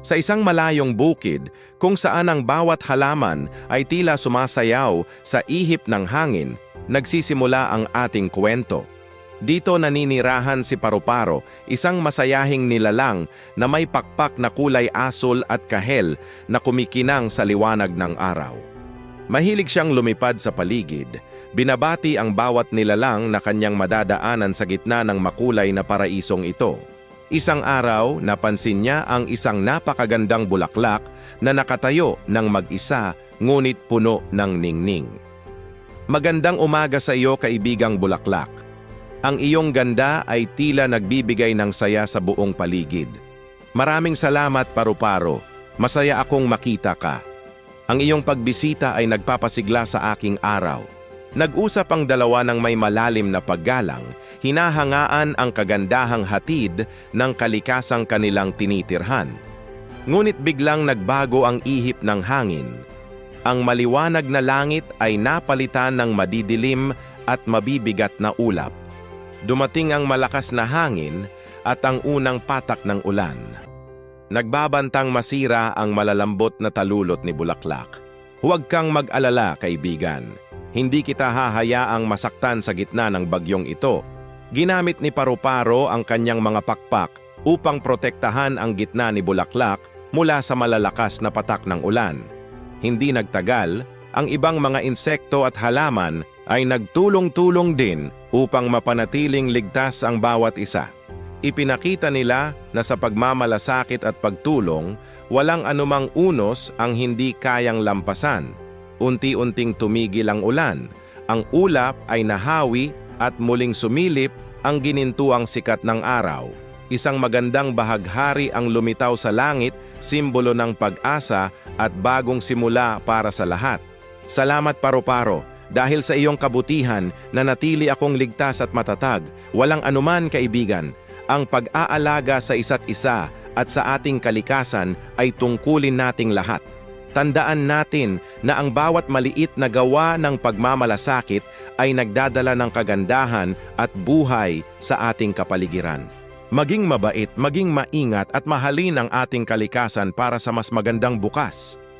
Sa isang malayong bukid, kung saan ang bawat halaman ay tila sumasayaw sa ihip ng hangin, nagsisimula ang ating kwento. Dito naninirahan si Paru-Paro, isang masayahing nilalang na may pakpak na kulay asul at kahel na kumikinang sa liwanag ng araw. Mahilig siyang lumipad sa paligid, binabati ang bawat nilalang na kanyang madadaanan sa gitna ng makulay na paraisong ito. Isang araw, napansin niya ang isang napakagandang bulaklak na nakatayo ng mag-isa ngunit puno ng ningning. Magandang umaga sa iyo, kaibigang bulaklak. Ang iyong ganda ay tila nagbibigay ng saya sa buong paligid. Maraming salamat, Paru-Paro. Masaya akong makita ka. Ang iyong pagbisita ay nagpapasigla sa aking araw. Nag-usap ang dalawa ng may malalim na paggalang, hinahangaan ang kagandahang hatid ng kalikasang kanilang tinitirhan. Ngunit biglang nagbago ang ihip ng hangin. Ang maliwanag na langit ay napalitan ng madidilim at mabibigat na ulap. Dumating ang malakas na hangin at ang unang patak ng ulan. Nagbabantang masira ang malalambot na talulot ni Bulaklak. Huwag kang mag-alala, kaibigan. Hindi kita hahayaang masaktan sa gitna ng bagyong ito. Ginamit ni Paru-Paro ang kanyang mga pakpak upang protektahan ang gitna ni Bulaklak mula sa malalakas na patak ng ulan. Hindi nagtagal, ang ibang mga insekto at halaman ay nagtulong-tulong din upang mapanatiling ligtas ang bawat isa. Ipinakita nila na sa pagmamalasakit at pagtulong, walang anumang unos ang hindi kayang lampasan. Unti-unting tumigil ang ulan, ang ulap ay nahawi at muling sumilip ang ginintuang sikat ng araw. Isang magandang bahaghari ang lumitaw sa langit, simbolo ng pag-asa at bagong simula para sa lahat. Salamat, Paru-Paro, dahil sa iyong kabutihan nanatili akong ligtas at matatag. Walang anuman, kaibigan. Ang pag-aalaga sa isa't isa at sa ating kalikasan ay tungkulin nating lahat. Tandaan natin na ang bawat maliit na gawa ng pagmamalasakit ay nagdadala ng kagandahan at buhay sa ating kapaligiran. Maging mabait, maging maingat at mahalin ang ating kalikasan para sa mas magandang bukas.